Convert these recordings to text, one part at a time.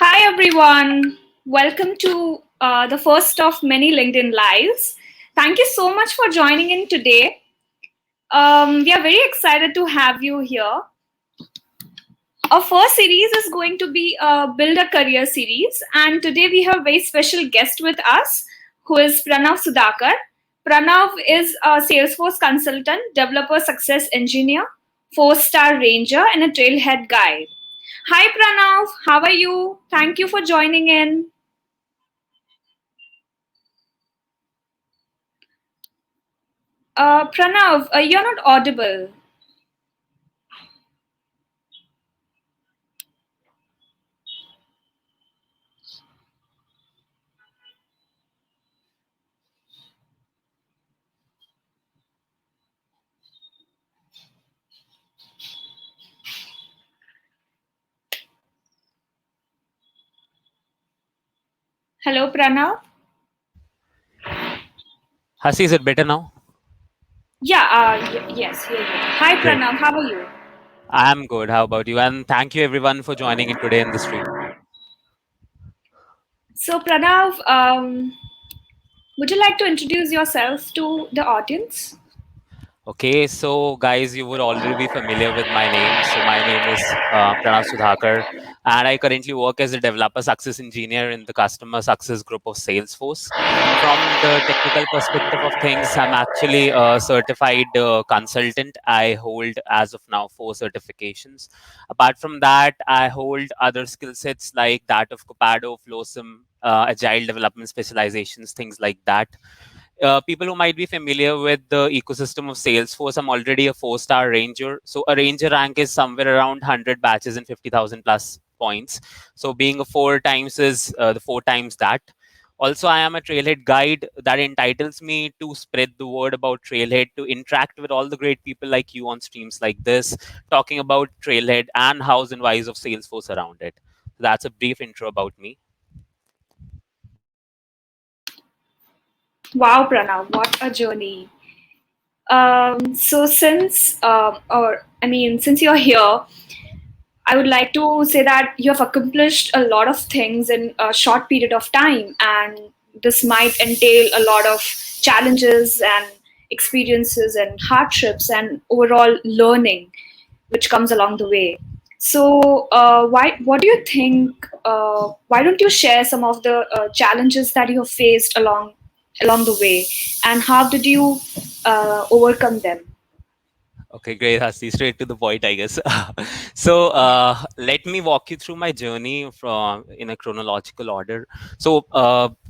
Hi, everyone. Welcome to the first of many LinkedIn Lives. Thank you so much for joining in today. We are very excited to have you here. Our first series is going to be a Build a Career series, and today we have a very special guest with us who is Pranav Sudhakar. Pranav is a Salesforce consultant, developer success engineer, four-star ranger, and a trailhead guide. Hi, Pranav. How are you? Thank you for joining in. Pranav, you're not audible. Hello, Pranav. Hasi, is it better now? Yeah, yes, here you are. Hi, Great. Pranav. How are you? I'm good. How about you? And thank you everyone for joining in today in the stream. So, Pranav, would you like to introduce yourself to the audience? Okay, so guys, you would already be familiar with my name. So my name is Pranav Sudhakar, and I currently work as a developer success engineer in the customer success group of Salesforce. From the technical perspective of things, I'm actually a certified consultant. I hold, as of now, 4 certifications. Apart from that, I hold other skill sets like that of Copado, Flowsum, agile development specializations, things like that. People who might be familiar with the ecosystem of Salesforce, I'm already a four-star ranger. So a ranger rank is somewhere around 100 batches and 50,000 plus points. So being a four times is the four times that. Also, I am a Trailhead guide that entitles me to spread the word about Trailhead, to interact with all the great people like you on streams like this, talking about Trailhead and hows and whys of Salesforce around it. So that's a brief intro about me. Wow, Pranav, what a journey. So, since you're here, I would like to say that you have accomplished a lot of things in a short period of time, and this might entail a lot of challenges and experiences and hardships and overall learning which comes along the way. So, what do you think? Why don't you share some of the challenges that you have faced along the way, and how did you overcome them? Okay, great, Hasti. Straight to the point, I guess. So, let me walk you through my journey from in a chronological order. So,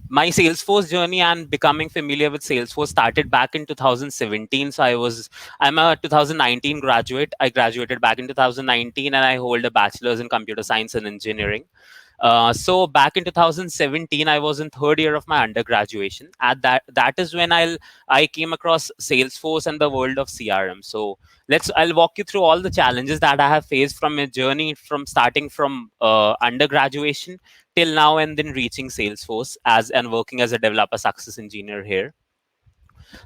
my Salesforce journey and becoming familiar with Salesforce started back in 2017. So, I'm a 2019 graduate. I graduated back in 2019, and I hold a bachelor's in computer science and engineering. So back in 2017, I was in third year of my undergraduation. At that is when I came across Salesforce and the world of CRM. So I'll walk you through all the challenges that I have faced from a journey from starting from undergraduation till now, and then reaching Salesforce as and working as a developer success engineer here.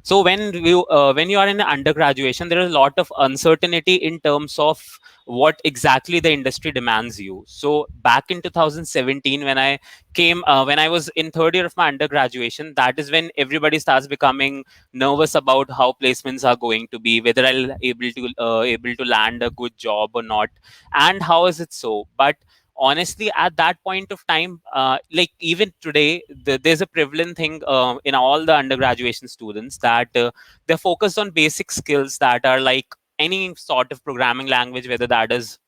So when you are in undergraduation, there is a lot of uncertainty in terms of what exactly the industry demands you. So back in 2017, when I was in third year of my undergraduation, that is when everybody starts becoming nervous about how placements are going to be, whether I'll able to land a good job or not, and how is it so. But honestly, at that point of time, like even today, there's a prevalent thing in all the undergraduation students that they're focused on basic skills that are like any sort of programming language, whether that is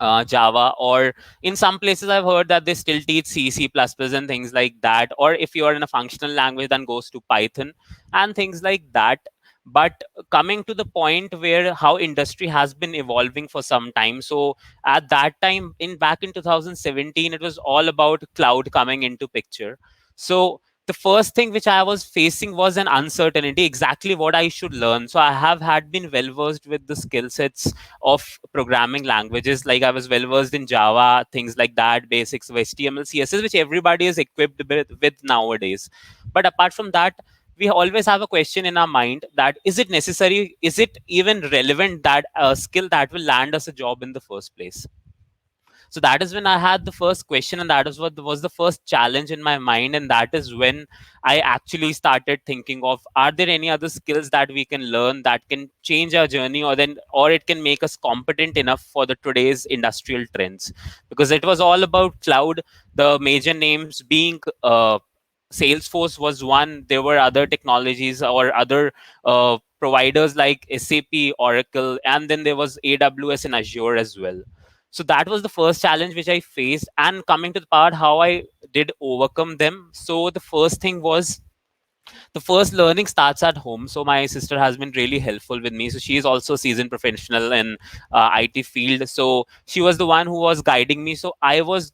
Java, or in some places I've heard that they still teach C, C++, and things like that. Or if you are in a functional language, then goes to Python and things like that. But coming to the point where how industry has been evolving for some time. So at that time, in back in 2017, it was all about cloud coming into picture. So the first thing which I was facing was an uncertainty exactly what I should learn. So I have had been well versed with the skill sets of programming languages. Like I was well versed in Java, things like that, basics of HTML, CSS, which everybody is equipped with nowadays. But apart from that, we always have a question in our mind that is it necessary? Is it even relevant that a skill that will land us a job in the first place? So that is when I had the first question, and that is what was the first challenge in my mind. And that is when I actually started thinking of, are there any other skills that we can learn that can change our journey, or it can make us competent enough for the today's industrial trends? Because it was all about cloud, the major names being Salesforce was one. There were other technologies or other providers like SAP, Oracle, and then there was AWS and Azure as well. So that was the first challenge which I faced. And coming to the part how I did overcome them. So the first thing was, the first learning starts at home. So my sister has been really helpful with me. So she is also a seasoned professional in IT field. So she was the one who was guiding me. So I was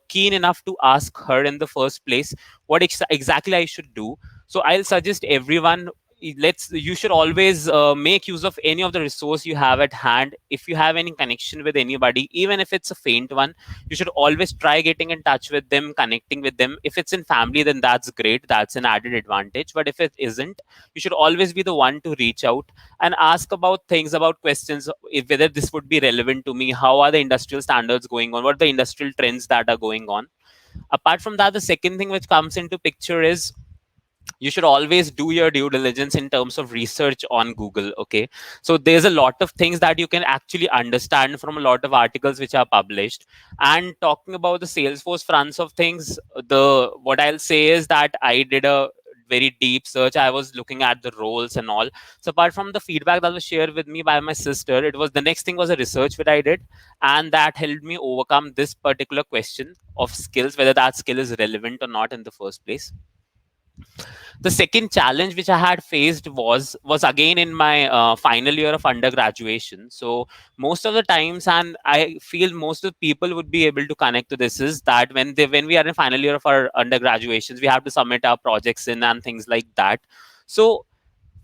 keen enough to ask her in the first place what exactly I should do. So I'll suggest everyone, you should always make use of any of the resource you have at hand. If you have any connection with anybody, even if it's a faint one, you should always try getting in touch with them, connecting with them. If it's in family, then that's great, that's an added advantage. But if it isn't, you should always be the one to reach out and ask about things, about questions, if whether this would be relevant to me, how are the industrial standards going on, what are the industrial trends that are going on. Apart from that, the second thing which comes into picture is, you should always do your due diligence in terms of research on Google. Okay, so there's a lot of things that you can actually understand from a lot of articles which are published. And talking about the Salesforce fronts of things, the what I'll say is that I did a very deep search. I was looking at the roles and all. So apart from the feedback that was shared with me by my sister, it was the next thing was a research that I did, and that helped me overcome this particular question of skills, whether that skill is relevant or not in the first place. The second challenge which I had faced was again in my final year of undergraduation. So most of the times, and I feel most of the people would be able to connect to this, is that when we are in final year of our undergraduations, we have to submit our projects in and things like that. So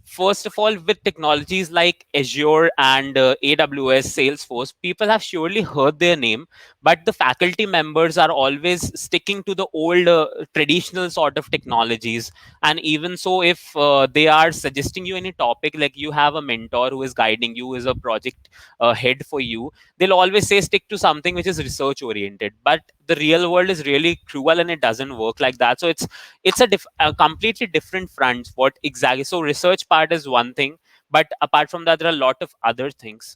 first of all, with technologies like Azure and AWS, Salesforce, people have surely heard their name, but the faculty members are always sticking to the old traditional sort of technologies. And even so, if they are suggesting you any topic, like you have a mentor who is guiding you, is a project head for you, they'll always say stick to something which is research oriented. But the real world is really cruel and it doesn't work like that. So a completely different front. What exactly? So research part is one thing, but apart from that, there are a lot of other things.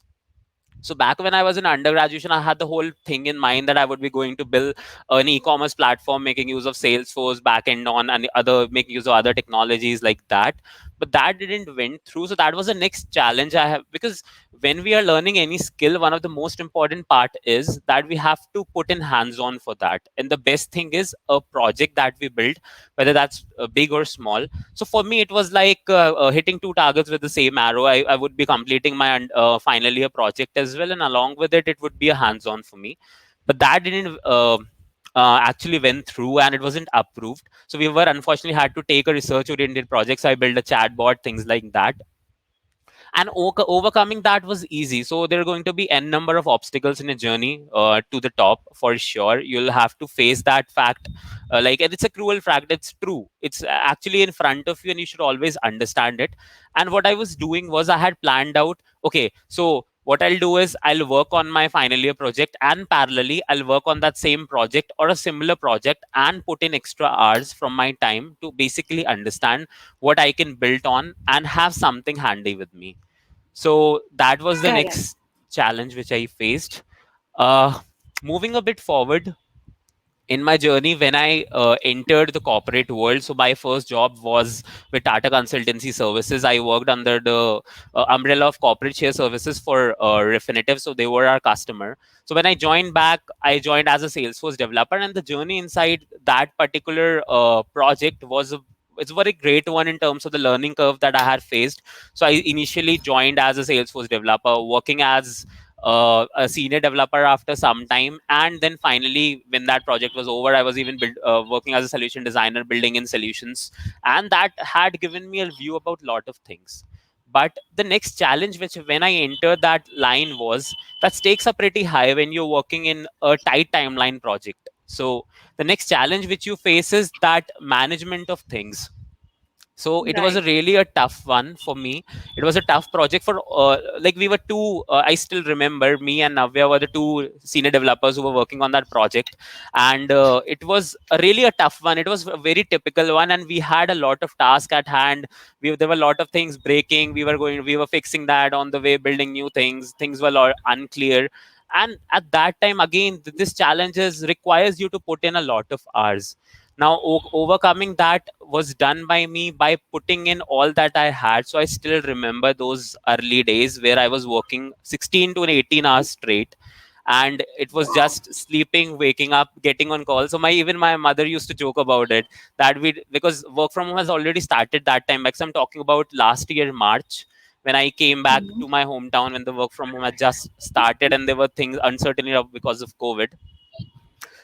So back when I was in undergraduation, I had the whole thing in mind that I would be going to build an e-commerce platform making use of Salesforce backend on, and other making use of other technologies like that. But that didn't went through. So that was the next challenge I have, because when we are learning any skill, one of the most important part is that we have to put in hands on for that. And the best thing is a project that we build, whether that's big or small. So for me, it was like hitting two targets with the same arrow. I would be completing my final year project as well, and along with it, it would be a hands-on for me. But that didn't actually went through, and it wasn't approved. So we were unfortunately had to take a research-oriented project. So I built a chatbot, things like that, and overcoming that was easy. So there are going to be n number of obstacles in a journey to the top. For sure, you'll have to face that fact. And it's a cruel fact, it's true, it's actually in front of you, and you should always understand it. And what I was doing was, I had planned out, okay, so what I'll do is I'll work on my final year project, and parallelly I'll work on that same project or a similar project, and put in extra hours from my time to basically understand what I can build on and have something handy with me. So that was the Correct. next challenge which I faced. Uh, Moving a bit forward in my journey, when I entered the corporate world, so my first job was with Tata Consultancy Services. I worked under the umbrella of Corporate Share Services for Refinitiv, so they were our customer. So when I joined back, I joined as a Salesforce developer, and the journey inside that particular project was it's a very great one in terms of the learning curve that I had faced. So I initially joined as a Salesforce developer, working as a senior developer after some time, and then finally when that project was over, I was even working as a solution designer, building in solutions, and that had given me a view about a lot of things. But the next challenge which when I entered that line was that stakes are pretty high when you're working in a tight timeline project. So the next challenge which you face is that management of things. So it was Right. a really a tough one for me. It was a tough project for like we were two. I still remember me and Navya were the two senior developers who were working on that project, and it was a really a tough one. It was a very typical one, and we had a lot of tasks at hand. There were a lot of things breaking. We were fixing that on the way, building new things. Things were a lot unclear, and at that time again, this challenges requires you to put in a lot of hours. Now overcoming that was done by me by putting in all that I had. So I still remember those early days where I was working 16 to 18 hours straight, and it was just sleeping, waking up, getting on call. So my mother used to joke about it, that we, because work from home has already started that time, like, so I'm talking about last year March, when I came back to my hometown, when the work from home had just started and there were things uncertainty because of COVID.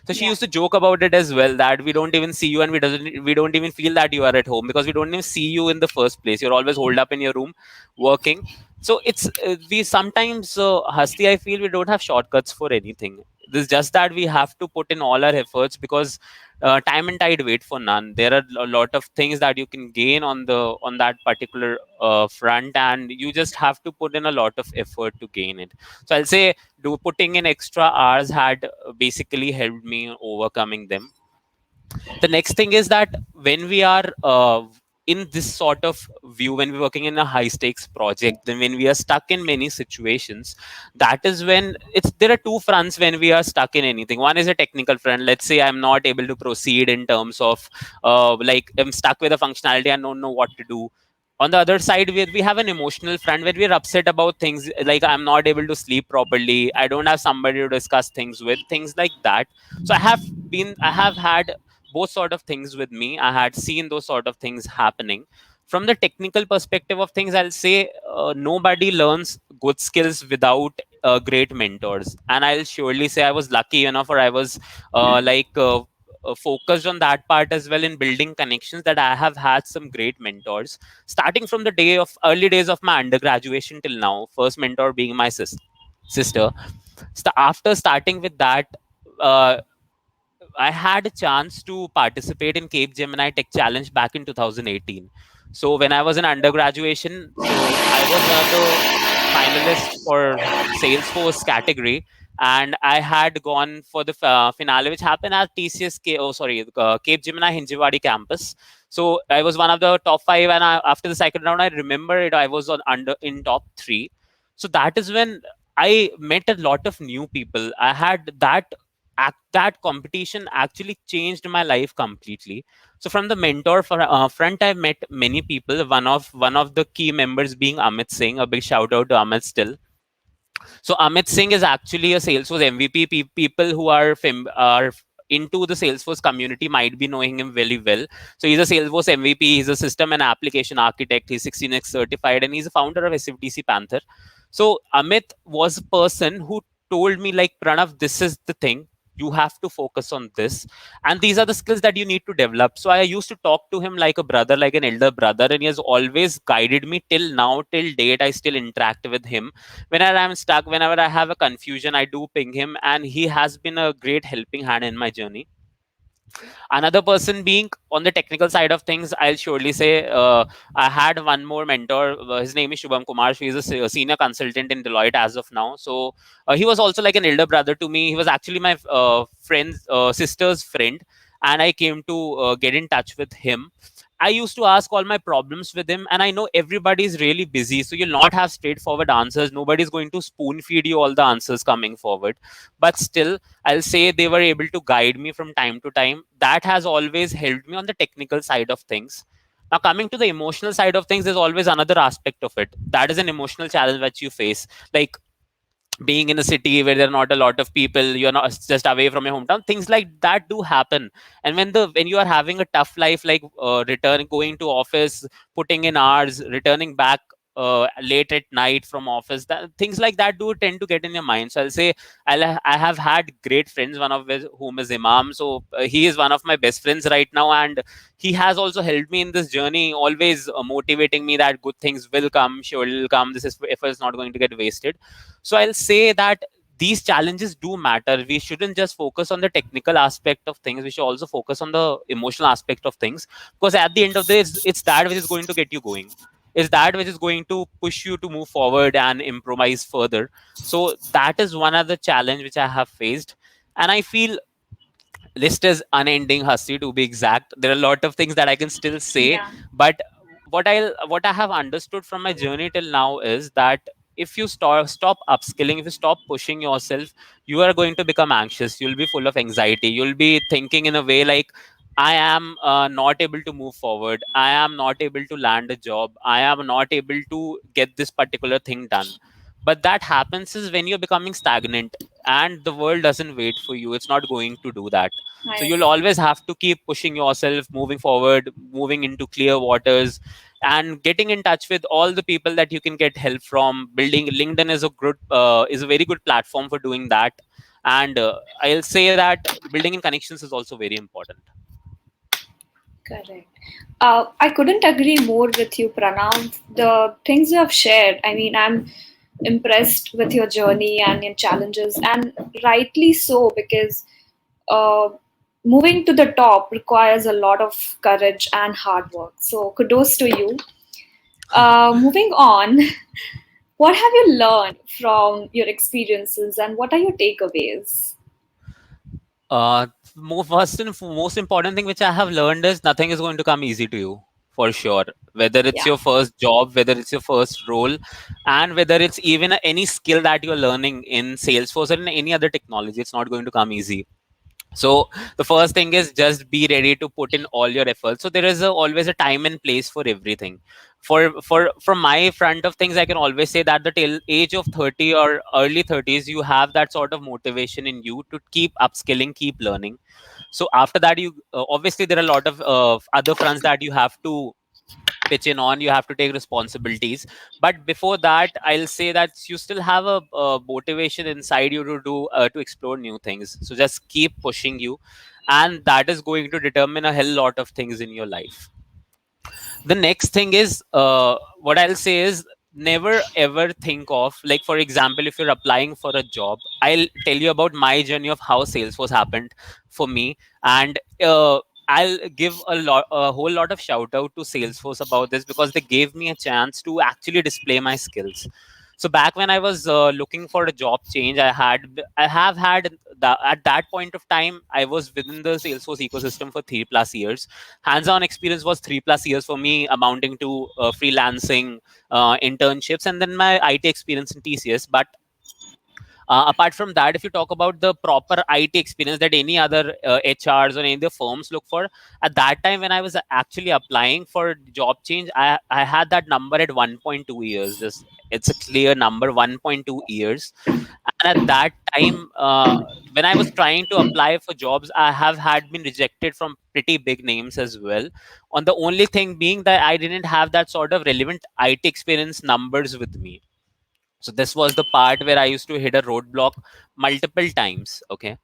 So she Yeah. used to joke about it as well, that we don't even see you, and we don't even feel that you are at home, because we don't even see you in the first place. You're always holed up in your room working. So it's we sometimes, Hasti, I feel we don't have shortcuts for anything. It's just that we have to put in all our efforts, because time and tide wait for none. There are a lot of things that you can gain on that particular front, and you just have to put in a lot of effort to gain it. So I'll say, putting in extra hours had basically helped me overcoming them. The next thing is that when we are in this sort of view, when we're working in a high stakes project, then when we are stuck in many situations, that is when it's there are two fronts when we are stuck in anything. One is a technical front. Let's say I'm not able to proceed in terms of like I'm stuck with a functionality and don't know what to do. On the other side, we have an emotional front where we're upset about things, like I'm not able to sleep properly, I don't have somebody to discuss things with, things like that. So I have had both sort of things with me. I had seen those sort of things happening. From the technical perspective of things, I'll say nobody learns good skills without great mentors. And I'll surely say I was lucky enough, or I was focused on that part as well in building connections, that I have had some great mentors, starting from the early days of my undergraduation till now. First mentor being my sister. After starting with that, uh, I had a chance to participate in Cape Gemini Tech Challenge back in 2018. So when I was in undergraduation, so I was one of the finalists for Salesforce category, and I had gone for the finale, which happened at Cape Gemini Hinjewadi campus. So I was one of the top five, and after the second round, I remember it. I was on under in top three. So that is when I met a lot of new people. I had that competition actually changed my life completely. So from the front, I met many people. One of the key members being Amit Singh. A big shout out to Amit still. So Amit Singh is actually a Salesforce MVP. People who are into the Salesforce community might be knowing him very well. So he's a Salesforce MVP. He's a system and application architect. He's 16x certified, and he's a founder of SFDC Panther. So Amit was a person who told me, like, Pranav, this is the thing. You have to focus on this, and these are the skills that you need to develop. So I used to talk to him like a brother, like an elder brother, and he has always guided me till now, till date. I still interact with him whenever I'm stuck, whenever I have a confusion, I do ping him, and he has been a great helping hand in my journey. Another person being on the technical side of things, I'll surely say I had one more mentor. His name is Shubham Kumar. He is a senior consultant in Deloitte as of now. So he was also like an elder brother to me. He was actually my friend's sister's friend, and I came to get in touch with him. I used to ask all my problems with him, and I know everybody is really busy, so you'll not have straightforward answers. Nobody's going to spoon feed you all the answers coming forward. But still, I'll say they were able to guide me from time to time. That has always helped me on the technical side of things. Now, coming to the emotional side of things, there's always another aspect of it. That is an emotional challenge that you face. Like, being in a city where there are not a lot of people, you're not just away from your hometown, things like that do happen. And when you are having a tough life, like going to office, putting in hours, returning back late at night from office, things like that do tend to get in your mind. So I'll say I have had great friends, one of whom is Imam. So he is one of my best friends right now, and he has also helped me in this journey, always motivating me that good things will come, sure will come, this is effort is not going to get wasted. So I'll say that these challenges do matter. We shouldn't just focus on the technical aspect of things, we should also focus on the emotional aspect of things, because at the end of the day, it's that which is going to get you going, is that which is going to push you to move forward and improvise further. So that is one other challenge which I have faced. And I feel list is unending, Hasi, to be exact. There are a lot of things that I can still say, Yeah. but what I have understood from my journey till now is that if you stop upskilling, if you stop pushing yourself, you are going to become anxious. You'll be full of anxiety. You'll be thinking in a way like, I am not able to move forward. I am not able to land a job. I am not able to get this particular thing done. But that happens is when you're becoming stagnant, and the world doesn't wait for you. It's not going to do that. So I you'll agree. always have to keep pushing yourself, moving forward, moving into clear waters, and getting in touch with all the people that you can get help from. Building LinkedIn is a very good platform for doing that. And I'll say that building in connections is also very important. Correct. I couldn't agree more with you, Pranav. The things you have shared, I mean, I'm impressed with your journey and your challenges, and rightly so, because uh, moving to the top requires a lot of courage and hard work. So, kudos to you. Moving on, what have you learned from your experiences and what are your takeaways? Uh, First and most important thing which I have learned is nothing is going to come easy to you, for sure. Whether it's Yeah, your first job, whether it's your first role, and whether it's even any skill that you're learning in Salesforce or in any other technology, it's not going to come easy. So the first thing is just be ready to put in all your efforts. So there is always a time and place for everything. For from my front of things, I can always say that the till age of 30 or early 30s, you have that sort of motivation in you to keep upskilling, keep learning. So after that, you obviously there are a lot of other fronts that you have to pitch in on, you have to take responsibilities. But before that, I'll say that you still have a motivation inside you to do to explore new things. So just keep pushing you, and that is going to determine a hell lot of things in your life. The next thing is, what I'll say is, never ever think of, like, for example, if you're applying for a job, I'll tell you about my journey of how Salesforce happened for me. And I'll give a whole lot of shout out to Salesforce about this, because they gave me a chance to actually display my skills. So back when I was looking for a job change, I have had at that point of time, I was within the Salesforce ecosystem for 3+ years. Hands-on experience was 3+ years for me, amounting to freelancing, internships, and then my IT experience in TCS. But apart from that, if you talk about the proper IT experience that any other HRs or any other firms look for, at that time when I was actually applying for job change, I had that number at 1.2 years. Just, it's a clear number, 1.2 years. And at that time, when I was trying to apply for jobs, I have had been rejected from pretty big names as well. On the only thing being that I didn't have that sort of relevant IT experience numbers with me. So this was the part where I used to hit a roadblock multiple times. Okay.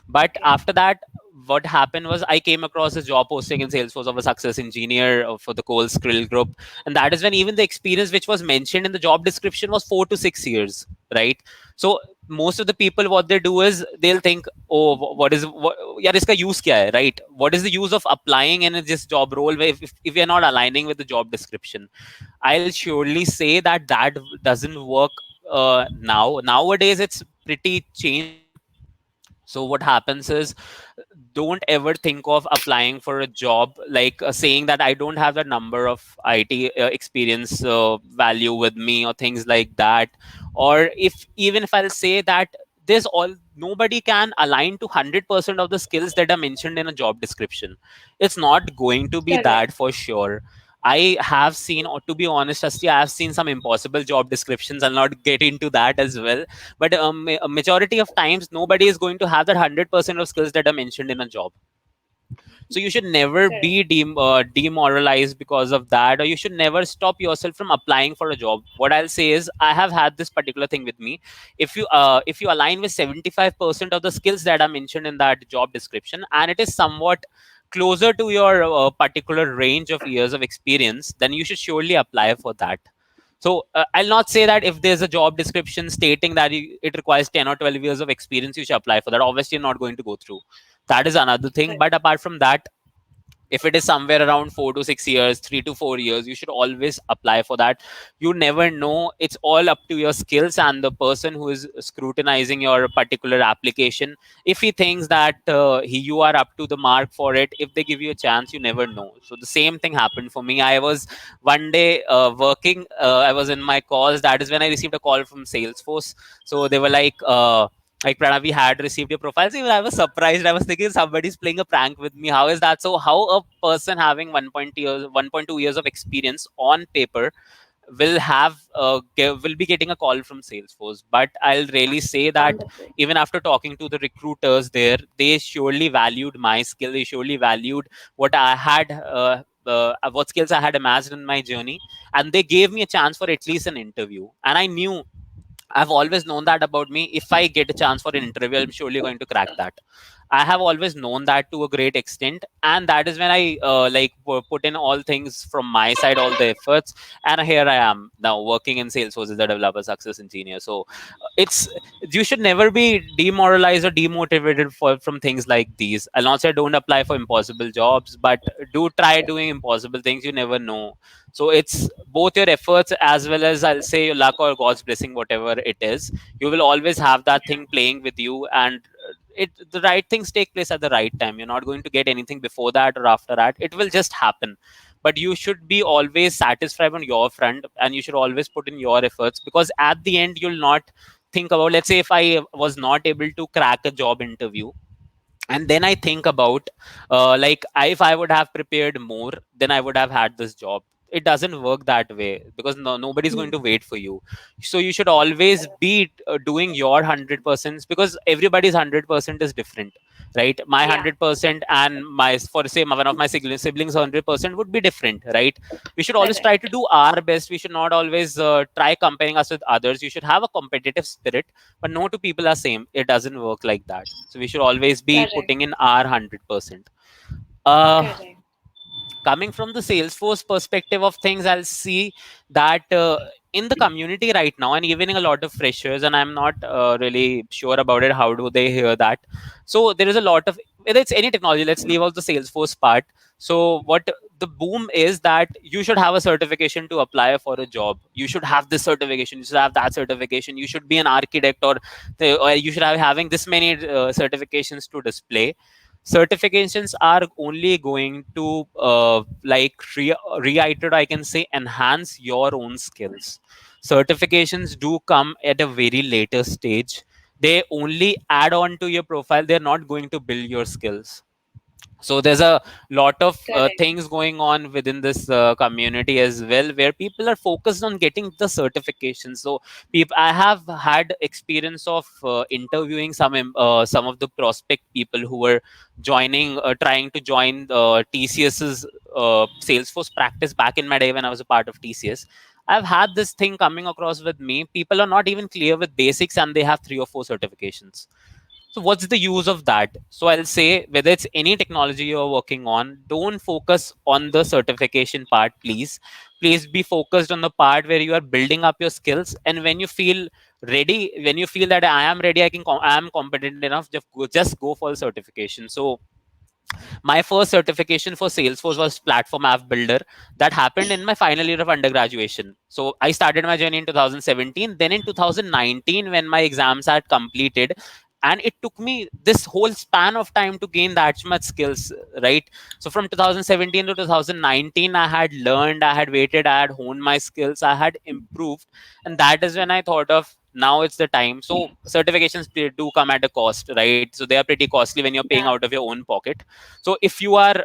But okay, after that, what happened was I came across a job posting in Salesforce of a success engineer for the Cole Skrill group. And that is when even the experience which was mentioned in the job description was 4 to 6 years, right? So most of the people, what they do is they'll think, oh, yaar, iska use kya hai, right? What is the use of applying in this job role if you're not aligning with the job description? I'll surely say that that doesn't work now. Nowadays, it's pretty changed. So what happens is, don't ever think of applying for a job like saying that I don't have the number of IT experience value with me or things like that. Or if even if I'll say that there's all nobody can align to 100% of the skills that are mentioned in a job description. It's not going to be correct. that for sure. I have seen, or to be honest, Asti, I have seen some impossible job descriptions. I'll not get into that as well. But a majority of times, nobody is going to have that 100% of skills that are mentioned in a job. So you should never Correct. be demoralized because of that, or you should never stop yourself from applying for a job. What I'll say is, I have had this particular thing with me. If you align with 75% of the skills that are mentioned in that job description, and it is somewhat closer to your particular range of years of experience, then you should surely apply for that. So I'll not say that if there's a job description stating that it requires 10 or 12 years of experience, you should apply for that. Obviously, you're not going to go through. That is another thing. Correct. But apart from that, if it is somewhere around 4 to 6 years, 3 to 4 years, you should always apply for that. You never know. It's all up to your skills and the person who is scrutinizing your particular application. If he thinks that you are up to the mark for it, if they give you a chance, you never know. So the same thing happened for me. I was one day working. I was in my calls. That is when I received a call from Salesforce. So they were like Pranav, we had received your profile. So I was surprised. I was thinking somebody's playing a prank with me. How is that? So how a person having 1.2 years of experience on paper will be getting a call from Salesforce? But I'll really say that Wonderful. even after talking to the recruiters there, they surely valued my skill. They surely valued what I had. What skills I had amassed in my journey, and they gave me a chance for at least an interview. And I knew, I've always known that about me. If I get a chance for an interview, I'm surely going to crack that. I have always known that to a great extent, and that is when I put in all things from my side, all the efforts, and here I am now working in Salesforce as a developer success engineer. So it's you should never be demoralized or demotivated from things like these. I'll not say don't apply for impossible jobs, but do try doing impossible things. You never know. So it's both your efforts as well as, I'll say, your luck or God's blessing, whatever it is. You will always have that thing playing with you, and the right things take place at the right time. You're not going to get anything before that or after that. It will just happen. But you should be always satisfied on your front, and you should always put in your efforts, because at the end you'll not think about, let's say if I was not able to crack a job interview, and then I think about if I would have prepared more, then I would have had this job. It doesn't work that way, because nobody's going Hmm. to wait for you. So you should always be doing your 100%, because everybody's 100% is different, right? My Yeah. 100% and my, for say, one of my siblings 100% would be different, right? We should always try to Correct. do our best. We should not always try comparing us with others. You should have a competitive spirit, but no two people are same. It doesn't work like that. So we should always be Correct. putting in our 100%. uh Correct. Coming from the Salesforce perspective of things, I'll see that in the community right now, and even in a lot of freshers, and I'm not really sure about it, how do they hear that? So there is a lot of, whether it's any technology, let's leave out the Salesforce part. So what the boom is that you should have a certification to apply for a job. You should have this certification, you should have that certification, you should be an architect, or you should have having this many certifications to display. Certifications are only going to reiterate, I can say, enhance your own skills. Certifications do come at a very later stage. They only add on to your profile. They're not going to build your skills. So there's a lot of Correct. things going on within this community as well, where people are focused on getting the certification. So I have had experience of interviewing some of the prospect people who were trying to join TCS's Salesforce practice back in my day when I was a part of TCS. I've had this thing coming across with me. People are not even clear with basics, and they have 3 or 4 certifications. So what's the use of that? So I'll say, whether it's any technology you're working on, don't focus on the certification part, please. Please be focused on the part where you are building up your skills. And when you feel ready, when you feel that I am ready, I am competent enough, just go for the certification. So my first certification for Salesforce was Platform App Builder. That happened in my final year of undergraduation. So I started my journey in 2017. Then in 2019, when my exams had completed, and it took me this whole span of time to gain that much skills, right? So from 2017 to 2019, I had learned, I had waited, I had honed my skills, I had improved. And that is when I thought of, now it's the time. So certifications do come at a cost, right? So they are pretty costly when you're paying Yeah. out of your own pocket. So if you are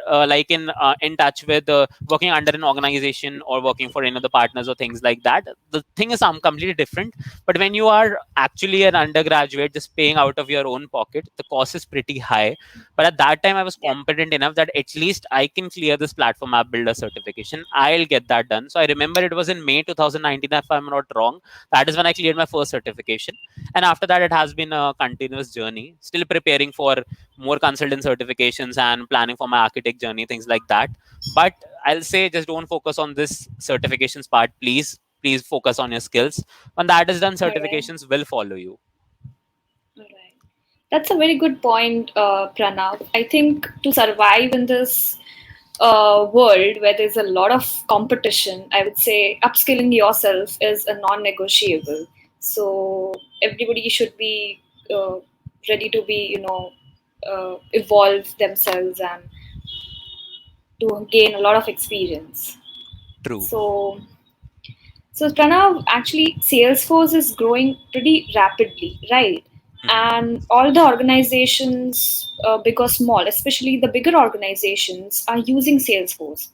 in touch with working under an organization or working for any of the partners or things like that, the thing is completely different. But when you are actually an undergraduate just paying out of your own pocket, the cost is pretty high. But at that time I was Yeah. competent enough that at least I can clear this Platform App Builder certification. I'll get that done. So I remember it was in May 2019, if I'm not wrong. That is when I cleared my first certification. And after that, it has been a continuous journey, still preparing for more consultant certifications and planning for my architect journey, things like that. But I'll say, just don't focus on this certifications part, please. please focus on your skills. When that is done, All right. certifications will follow you. All right. That's a very good point, Pranav. I think to survive in this world where there's a lot of competition, I would say upskilling yourself is a non-negotiable. So everybody should be uh, ready to be, evolve themselves and to gain a lot of experience. True. So, so Pranav, actually, Salesforce is growing pretty rapidly, right? Mhm. And all the organizations, big or small, especially the bigger organizations, are using Salesforce,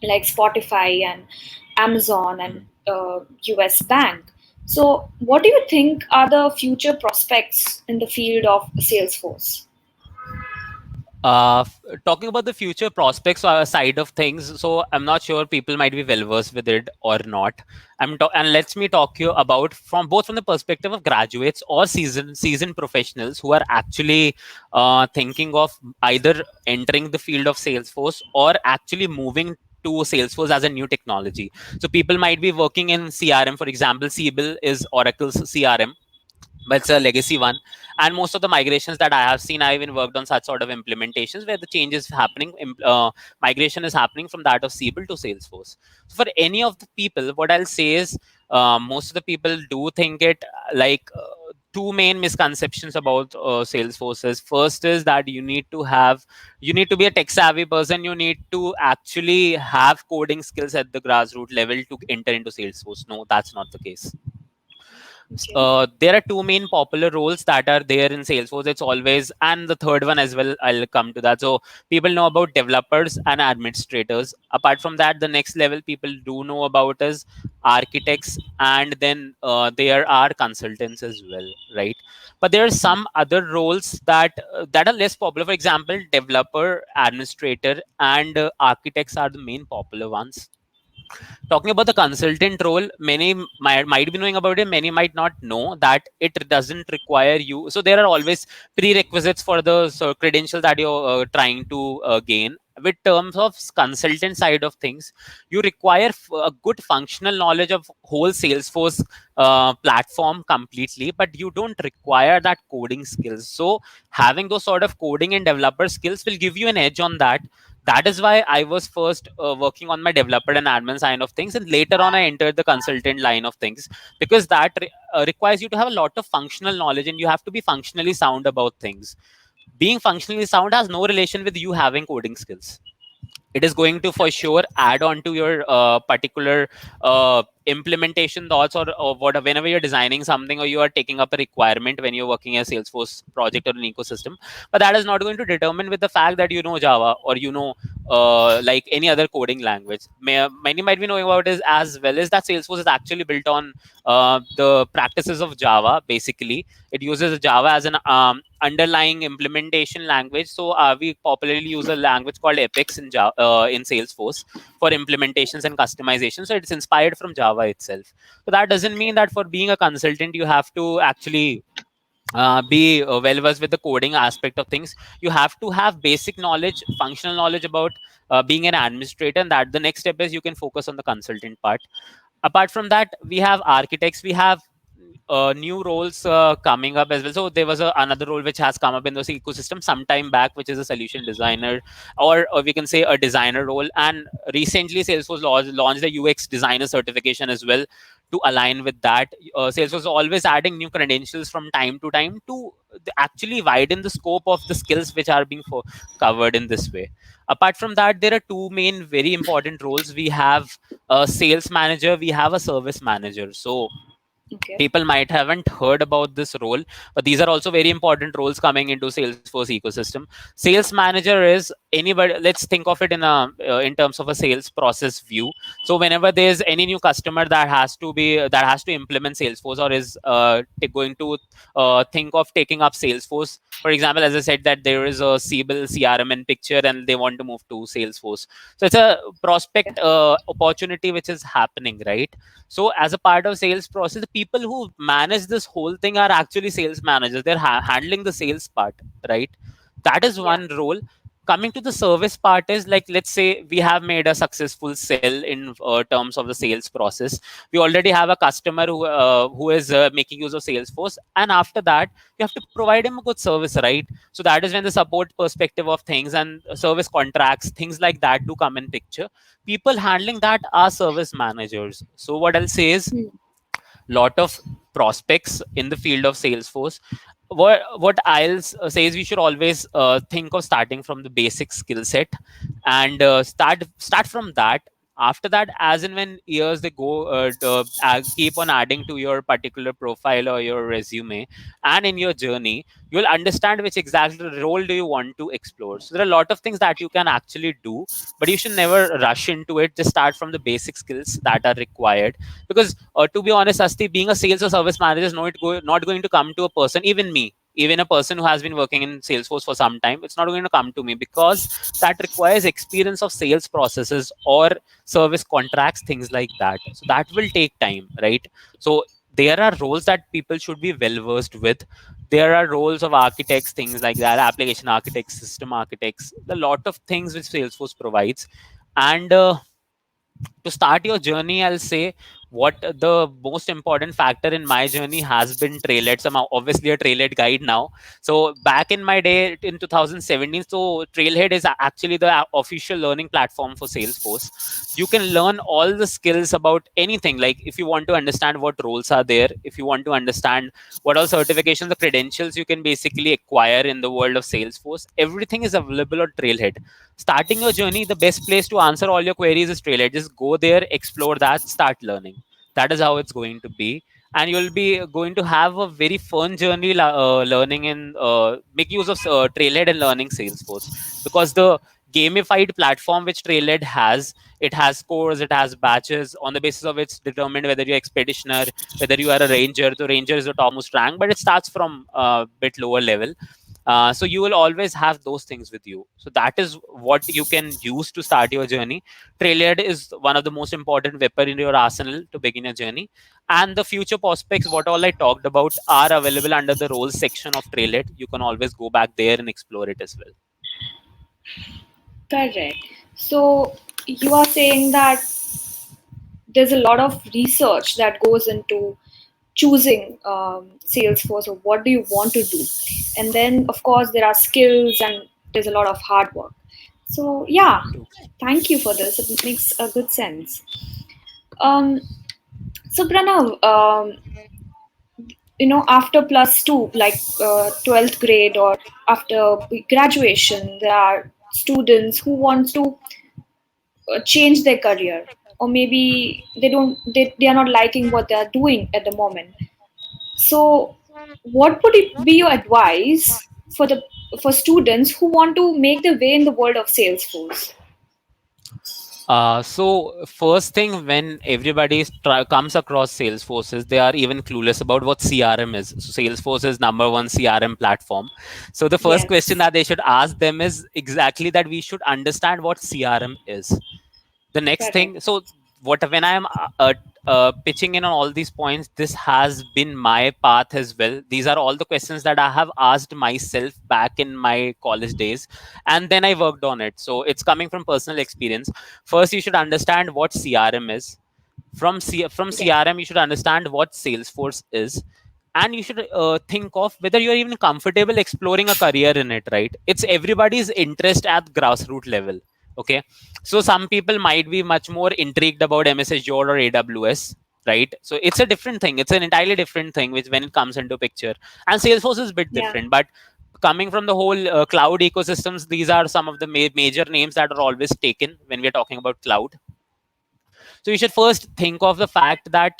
like Spotify and Amazon and Mhm. US Bank. So, what do you think are the future prospects in the field of Salesforce? Talking about the future prospects side of things, so I'm not sure people might be well versed with it or not. And let me talk you about from both from the perspective of graduates or seasoned professionals who are actually thinking of either entering the field of Salesforce or actually moving to Salesforce as a new technology. So people might be working in CRM, for example, Siebel is Oracle's CRM, but it's a legacy one. And most of the migrations that I have seen, I even worked on such sort of implementations where the change is happening, migration is happening from that of Siebel to Salesforce. So for any of the people, what I'll say is, most of the people do think it two main misconceptions about Salesforce is, first is that you need to be a tech savvy person, you need to actually have coding skills at the grassroots level to enter into Salesforce. No, that's not the case. Okay. There are two main popular roles that are there in Salesforce. It's always, and the third one as well, I'll come to that. So people know about developers and administrators. Apart from that, the next level people do know about is architects, and then there are consultants as well, right? But there are some other roles that are less popular. For example, developer, administrator, and architects are the main popular ones. Talking about the consultant role, many might be knowing about it, many might not know that it doesn't require you. So there are always prerequisites for the credential that you're trying to gain. With terms of consultant side of things, you require a good functional knowledge of whole Salesforce platform completely, but you don't require that coding skills. So having those sort of coding and developer skills will give you an edge on that. That is why I was first working on my developer and admin side of things, and later on I entered the consultant line of things, because that requires you to have a lot of functional knowledge, and you have to be functionally sound about things. Being functionally sound has no relation with you having coding skills. It is going to for sure add on to your particular implementation thoughts, or what, whenever you're designing something or you are taking up a requirement when you're working a Salesforce project or an ecosystem. But that is not going to determine with the fact that you know Java, or you know like any other coding language. Many might be knowing about is as well as that Salesforce is actually built on the practices of Java. Basically it uses Java as an underlying implementation language. So we popularly use a language called Apex in Java, in Salesforce, for implementations and customization. So it's inspired from Java itself. So that doesn't mean that for being a consultant you have to actually be well versed with the coding aspect of things. You have to have basic knowledge, functional knowledge about being an administrator, and that the next step is you can focus on the consultant part. Apart from that, we have architects, we have new roles coming up as well. So there was another role which has come up in this ecosystem some time back, which is a solution designer, or we can say a designer role. And recently Salesforce launched the UX designer certification as well to align with that. Salesforce is always adding new credentials from time to time to actually widen the scope of the skills which are being covered in this way. Apart from that, there are two main very important roles. We have a sales manager, we have a service manager. So Okay. people might haven't heard about this role, but these are also very important roles coming into Salesforce ecosystem. Sales manager is anybody, let's think of it in terms of a sales process view. So whenever there's any new customer that has to implement Salesforce, or is going to think of taking up Salesforce. For example, as I said, that there is a Siebel CRM in picture and they want to move to Salesforce. So it's a prospect opportunity which is happening, right? So as a part of sales process, the people who manage this whole thing are actually sales managers. They're handling the sales part, right? That is Yeah. one role. Coming to the service part is like, let's say we have made a successful sell in terms of the sales process. We already have a customer who is making use of Salesforce, and after that you have to provide him a good service, right? So that is when the support perspective of things and service contracts, things like that, do come in picture. People handling that are service managers. So what I'll say is, Hmm. lot of prospects in the field of Salesforce, what I'll say is, we should always think of starting from the basic skill set, and start from that. After that, as and when years they go, keep on adding to your particular profile or your resume, and in your journey, you'll understand which exactly role do you want to explore. So there are a lot of things that you can actually do, but you should never rush into it. Just start from the basic skills that are required, because to be honest, Asti, being a sales or service manager is not going to come to a person, even me, even a person who has been working in Salesforce for some time. It's not going to come to me, because that requires experience of sales processes or service contracts, things like that. So that will take time, right? So there are roles that people should be well versed with. There are roles of architects, things like that, application architects, system architects, a lot of things which Salesforce provides. And to start your journey, I'll say what the most important factor in my journey has been Trailhead. So I'm obviously a Trailhead guide now. So back in my day in 2017, so Trailhead is actually the official learning platform for Salesforce. You can learn all the skills about anything. Like, if you want to understand what roles are there, if you want to understand what all certifications, the credentials you can basically acquire in the world of Salesforce, everything is available on Trailhead. Starting your journey, the best place to answer all your queries is Trailhead. Just go there, explore that, start learning. That is how it's going to be. And you'll be going to have a very fun journey learning and make use of Trailhead and learning Salesforce, because the gamified platform which Trailhead has, it has scores, it has batches. On the basis of it's determined whether you're expeditioner, whether you are a ranger. The ranger is the topmost rank, but it starts from a bit lower level. So you will always have those things with you. So that is what you can use to start your journey. Trailhead is one of the most important weapon in your arsenal to begin your journey. And the future prospects, what all I talked about, are available under the roles section of Trailhead. You can always go back there and explore it as well. Correct. So you are saying that there's a lot of research that goes into choosing Salesforce, or what do you want to do, and then of course there are skills and there's a lot of hard work. So yeah, True. thank you for this. It makes a good sense. Um, so Pranav, after plus two, like 12th grade or after graduation, there are students who want to change their career, or maybe they are not liking what they are doing at the moment. So what would it be your advice for students who want to make their way in the world of Salesforce? So first thing, when everybody comes across Salesforces, they are even clueless about what CRM is. So Salesforce is number one CRM platform. So the first question Yes, that they should ask them is exactly that: we should understand what CRM is. The next correct. thing, so what when I am pitching in on all these points, this has been my path as well. These are all the questions that I have asked myself back in my college days, and then I worked on it. So it's coming from personal experience. First, you should understand what CRM is. From Yes. CRM, you should understand what Salesforce is, and you should think of whether you're even comfortable exploring a career in it. Right? It's everybody's interest at grassroots level. Okay, so some people might be much more intrigued about MS Azure or AWS, right? So it's a different thing. It's an entirely different thing, which when it comes into picture, and Salesforce is a bit Yeah. different. But coming from the whole cloud ecosystems, these are some of the major names that are always taken when we are talking about cloud. So you should first think of the fact that,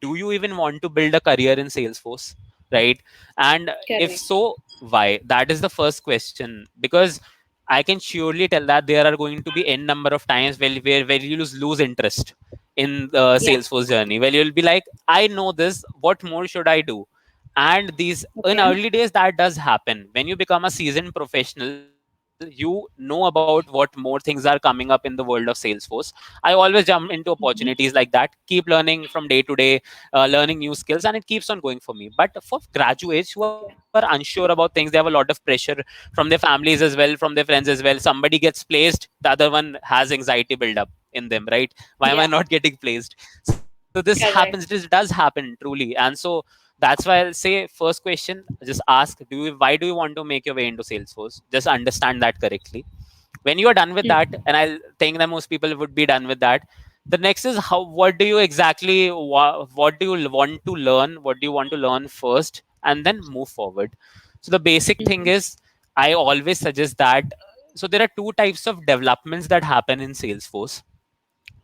do you even want to build a career in Salesforce, right? And if Correct. so, why? That is the first question, because I can surely tell that there are going to be n number of times where you lose interest in the Yeah. Salesforce journey, where you'll be like, I know this, what more should I do? And these, in Okay. early days, that does happen. When you become a seasoned professional, you know about what more things are coming up in the world of Salesforce. I always jump into Mhm. opportunities like that, keep learning from day to day, learning new skills, and it keeps on going for me. But for graduates who are unsure about things, they have a lot of pressure from their families as well, from their friends as well. Somebody gets placed, the other one has anxiety build up in them, right? Why am I Yeah, not getting placed? So this happens, this correct. does happen truly. And so that's why I'll say first question, just ask, why do you want to make your way into Salesforce? Just understand that correctly. When you are done with that, Mhm. and I think that most people would be done with that, the next is how, what do you exactly what do you want to learn, what do you want to learn first, and then move forward. So the basic thing Mhm. is, I always suggest that, so there are two types of developments that happen in Salesforce.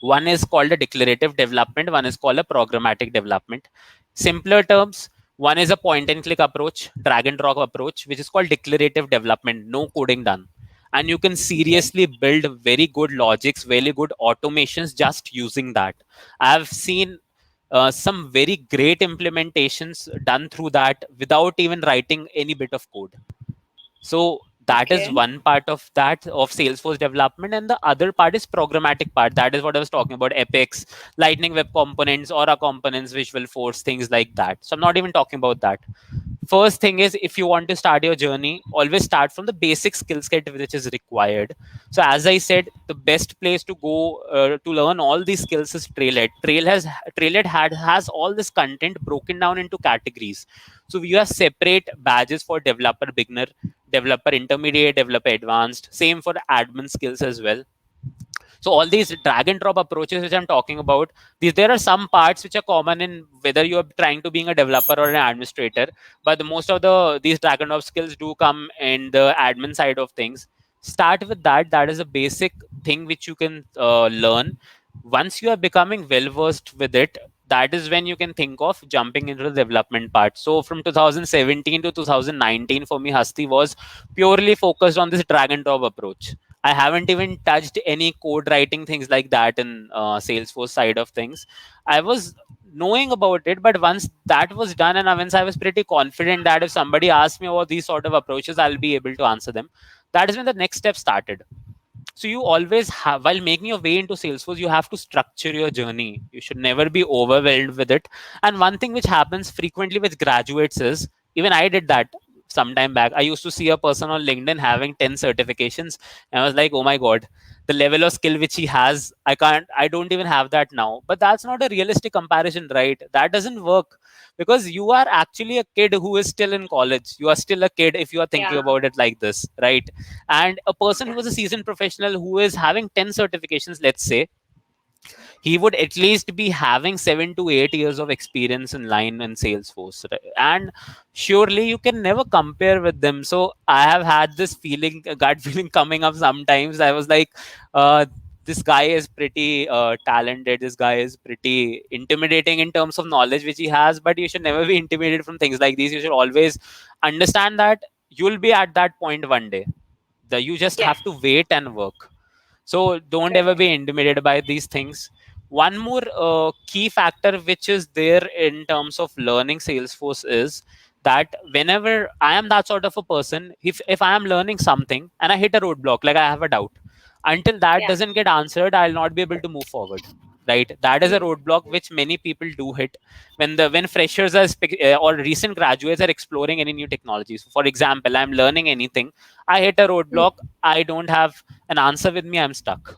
One is called a declarative development, one is called a programmatic development. Simpler terms, one is a point and click approach, drag and drop approach, which is called declarative development, no coding done. And you can Okay. seriously build very good logics, very good automations just using that. I've seen some very great implementations done through that without even writing any bit of code. So that is Okay. one part of that of Salesforce development, and the other part is programmatic part. That is what I was talking about: Epics, Lightning Web Components, Aura Components, Visual Force, things like that. So I'm not even talking about that. First thing is, if you want to start your journey, always start from the basic skill set which is required. So as I said, the best place to go to learn all these skills is Trailhead. Trailhead has all this content broken down into categories. So we have separate badges for developer beginner, developer intermediate, developer advanced, same for admin skills as well. So all these drag and drop approaches which I'm talking about, these, there are some parts which are common in whether you're trying to being a developer or an administrator, but most of these drag and drop skills do come in the admin side of things. Start with that. That is a basic thing which you can learn. Once you are becoming well versed with it, that is when you can think of jumping into the development part. So from 2017 to 2019 for me, Hasti was purely focused on this drag and drop approach. I haven't even touched any code writing things like that in Salesforce side of things. I was knowing about it, but once that was done, and once I was pretty confident that if somebody asked me about these sort of approaches, I'll be able to answer them. That is when the next step started. So you always have, while making your way into Salesforce, you have to structure your journey. You should never be overwhelmed with it. And one thing which happens frequently with graduates is, even I did that some time back. I used to see a person on LinkedIn having 10 certifications, and I was like, oh my god, the level of skill which he has, I don't even have that now. But that's not a realistic comparison, right? That doesn't work, because you are actually a kid who is still in college. You are still a kid if you are thinking Yeah. about it like this, right? And a person Yeah. who is a seasoned professional who is having 10 certifications, let's say, he would at least be having 7 to 8 years of experience in line in Salesforce, right? And surely you can never compare with them. So I have had this feeling, a gut feeling coming up sometimes. I was like, this guy is pretty talented, this guy is pretty intimidating in terms of knowledge which he has, but you should never be intimidated from things like these. You should always understand that you'll be at that point one day. You just Yeah. have to wait and work. So don't ever Correct. be intimidated by these things. One more key factor which is there in terms of learning Salesforce is that whenever I am that sort of a person, if I am learning something and I hit a roadblock, like I have a doubt, until that Yeah. doesn't get answered, I'll not be able to move forward. Right? That is a Mm. roadblock which many people do hit when freshers are or recent graduates are exploring any new technologies. For example, I'm learning anything, I hit a Mm. roadblock, I don't have an answer with me, I'm stuck,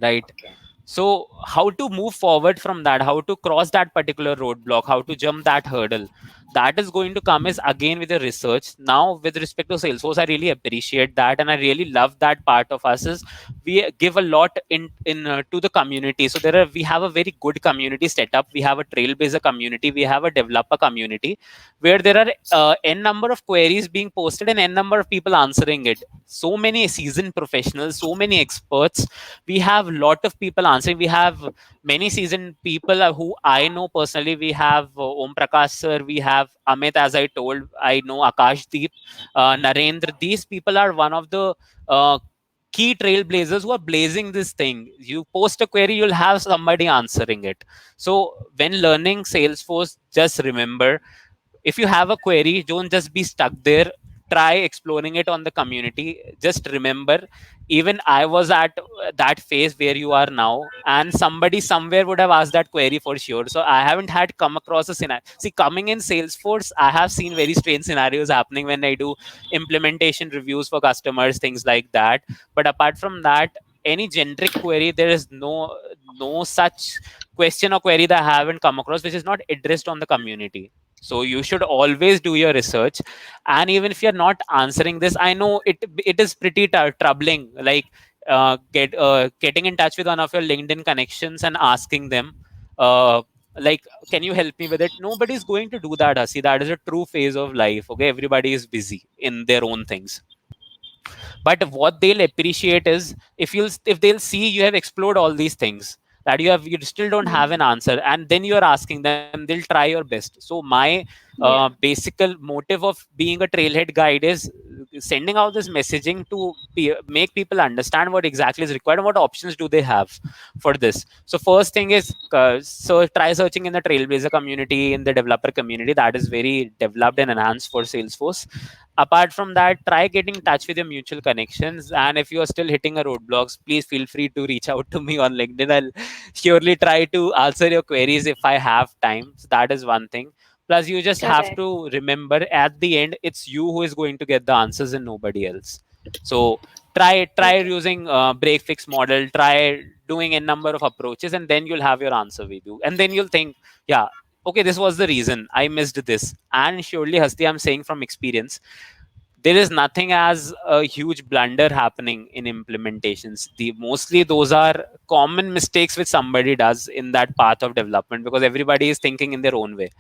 right? Okay. So how to move forward from that, how to cross that particular roadblock, how to jump that hurdle, that is going to come is again with the research. Now with respect to Salesforce, I really appreciate that, and I really love that part of us is we give a lot in to the community. So we have a very good community set up. We have a Trailblazer community, we have a developer community, where there are n number of queries being posted and n number of people answering it. So many seasoned professionals, so many experts, we have a lot of people answering. We have many seasoned people who I know personally. We have Om Prakash sir, we have Amit, as I told, I know Akash Deep, Narendra. These people are one of the key trailblazers who are blazing this thing. You post a query, you'll have somebody answering it. So when learning Salesforce, just remember, if you have a query, don't just be stuck there. try exploring it on the community. Just remember, even I was at that phase where you are now, and somebody somewhere would have asked that query for sure. So I haven't had come across a scenario. See, coming in Salesforce, I have seen very strange scenarios happening when I do implementation reviews for customers, things like that. But apart from that, any generic query, there is no such question or query that I haven't come across which is not addressed on the community. So you should always do your research. And even if you're not answering this, I know it is pretty troubling, like getting in touch with one of your LinkedIn connections and asking them, uh, like, can you help me with it? Nobody's going to do that, Hasi. That is a true phase of life. Okay, everybody is busy in their own things. But what they'll appreciate is if they'll see you have explored all these things, that you still don't have an answer, and then you're asking them, they'll try your best. So my Yeah. basic motive of being a trailhead guide is sending out this messaging to make people understand what exactly is required and what options do they have for this. So first thing is, so try searching in the Trailblazer community, in the developer community, that is very developed and enhanced for Salesforce. Apart from that, try getting in touch with your mutual connections, and if you are still hitting a roadblocks, please feel free to reach out to me on LinkedIn. I'll surely try to answer your queries if I have time. So that is one thing. Plus, you just have Correct. to remember, at the end it's you who is going to get the answers and nobody else. So try Okay. using break fix model, try doing a number of approaches, and then you'll have your answer with you, and then you'll think, yeah, okay, this was the reason I missed this. And surely, Hasti, I'm saying from experience, there is nothing as a huge blunder happening in implementations. The mostly those are common mistakes which somebody does in that path of development, because everybody is thinking in their own way.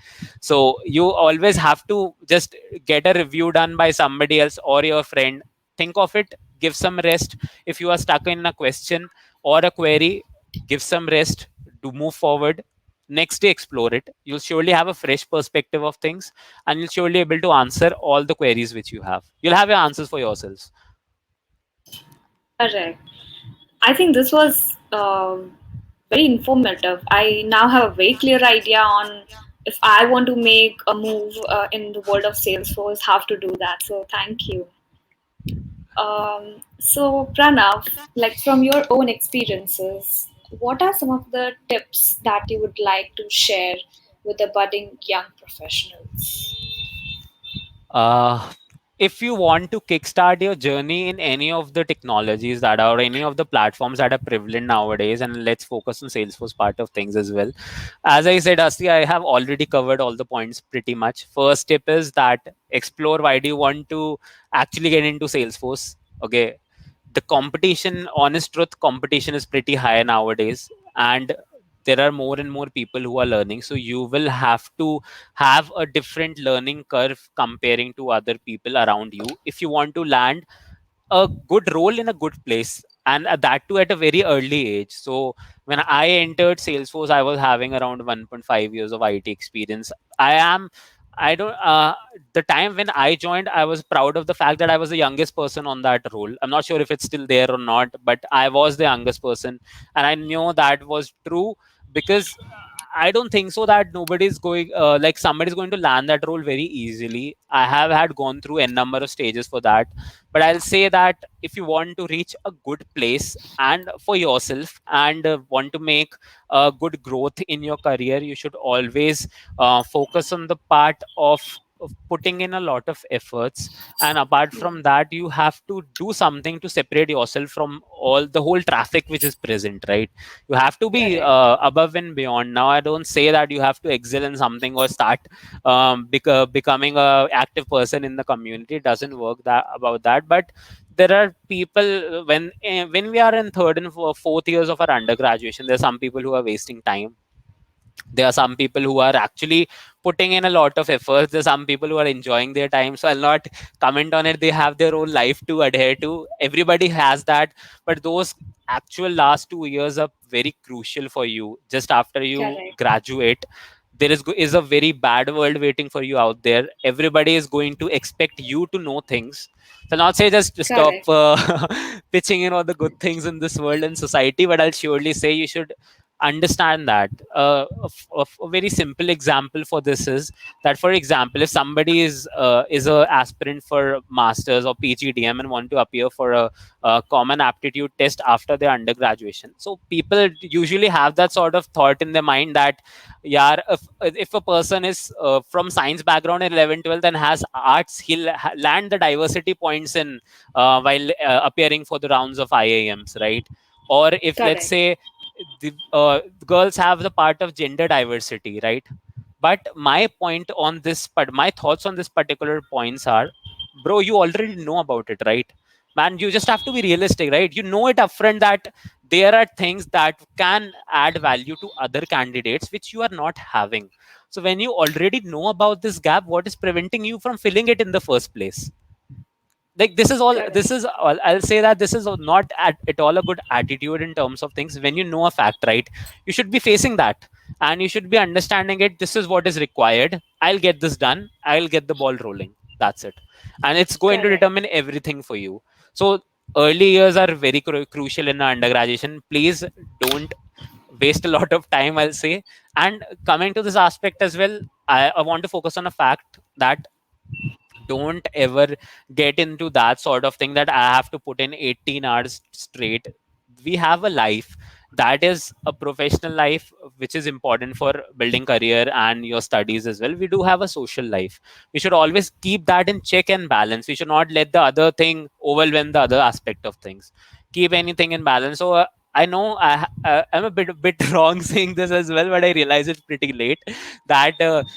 So you always have to just get a review done by somebody else or your friend. Think of it, give some rest. If you are stuck in a question or a query, give some rest to move forward. Next day, explore it. You'll surely have a fresh perspective of things, and you'll surely able to answer all the queries which you have. You'll have your answers for yourselves. Correct. I think this was very informative. I now have a very clear idea on if I want to make a move in the world of Salesforce, how to do that. So thank you. So Pranav, like from your own experiences, what are some of the tips that you would like to share with the budding young professionals? Uh, if you want to kickstart your journey in any of the technologies that are, or any of the platforms that are prevalent nowadays, and let's focus on Salesforce part of things as well. As I said, Asti, I have already covered all the points pretty much. First tip is that explore why do you want to actually get into Salesforce. Okay, the competition, honest truth, competition is pretty high nowadays, and there are more and more people who are learning. So you will have to have a different learning curve comparing to other people around you if you want to land a good role in a good place, and that too at a very early age. So when I entered Salesforce, I was having around 1.5 years of IT experience. I don't The time when I joined, I was proud of the fact that I was the youngest person on that role. I'm not sure if it's still there or not, but I was the youngest person, and I knew that was true, because I don't think so that nobody's going like somebody's going to land that role very easily. I have had gone through a number of stages for that, but I'll say that if you want to reach a good place and for yourself, and want to make good growth in your career, you should always focus on the part of putting in a lot of efforts. And apart from that, you have to do something to separate yourself from all the whole traffic which is present, right? You have to be Correct. above and beyond. Now, I don't say that you have to excel in something or start becoming a active person in the community. It doesn't work that about that. But there are people, when we are in third and fourth years of our undergraduation, there are some people who are wasting time. There are some people who are actually putting in a lot of efforts. There's some people who are enjoying their time, so I'll not comment on it. They have their own life to adhere to. Everybody has that. But those actual last 2 years are very crucial for you. Just after you Correct. graduate, there is a very bad world waiting for you out there. Everybody is going to expect you to know things. So I'll not say just stop Correct. pitching in all the good things in this world and society, but I'll surely say you should understand that. A very simple example for this is that, for example, if somebody is a aspirant for masters or PGDM and want to appear for a common aptitude test after their undergraduation, so people usually have that sort of thought in their mind that, yeah, if a person is from science background in 11 12 and has arts, he'll land the diversity points in while appearing for the rounds of IIMs, right? Or if, let's Correct. say, the girls have the part of gender diversity, right? But my thoughts on this particular points are, bro, you already know about it, right? Man, you just have to be realistic, right? You know it upfront that there are things that can add value to other candidates which you are not having. So when you already know about this gap, what is preventing you from filling it in the first place? Like, Correct. I'll say that this is not at all a good attitude in terms of things. When you know a fact, right, you should be facing that, and you should be understanding it. This is what is required. I'll get this done. I'll get the ball rolling. That's it. And it's going to Correct. determine everything for you. So early years are very crucial in undergraduation. Please don't waste a lot of time, I'll say. And coming to this aspect as well, I want to focus on a fact that don't ever get into that sort of thing that I have to put in 18 hours straight. We have a life that is a professional life, which is important for building career and your studies as well. We do have a social life. We should always keep that in check and balance. We should not let the other thing overwhelm the other aspect of things. Keep anything in balance. So I know I'm a bit wrong saying this as well, but I realize it pretty late that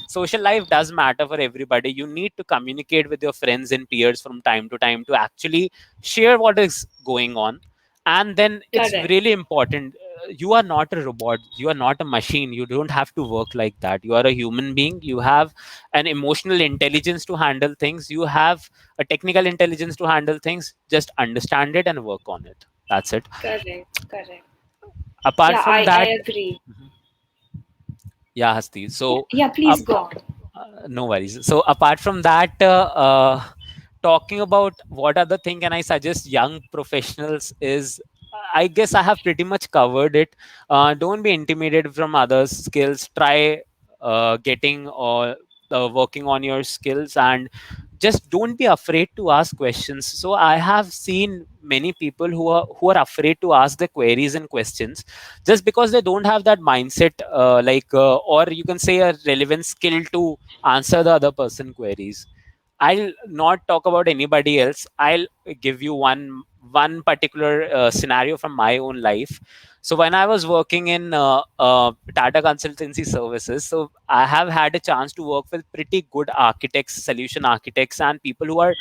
social life does matter for everybody. You need to communicate with your friends and peers from time to time to actually share what is going on. And then it's Correct. really important. You are not a robot, you are not a machine. You don't have to work like that. You are a human being. You have an emotional intelligence to handle things. You have a technical intelligence to handle things. Just understand it and work on it. That's it. Correct. Correct. Apart Yeah, from I that, agree. yeah, Hasti. Yeah, So yeah, please go on. no worries. So apart from that, talking about what other thing can I suggest young professionals is, I guess I have pretty much covered it. Don't be intimidated from others' skills. Try getting or working on your skills, and just don't be afraid to ask questions. So I have seen many people who are afraid to ask the queries and questions just because they don't have that mindset, or you can say a relevant skill to answer the other person queries. I'll not talk about anybody else. I'll give you one particular scenario from my own life. So when I was working in Tata Consultancy Services, so I have had a chance to work with pretty good architects, solution architects, and people who are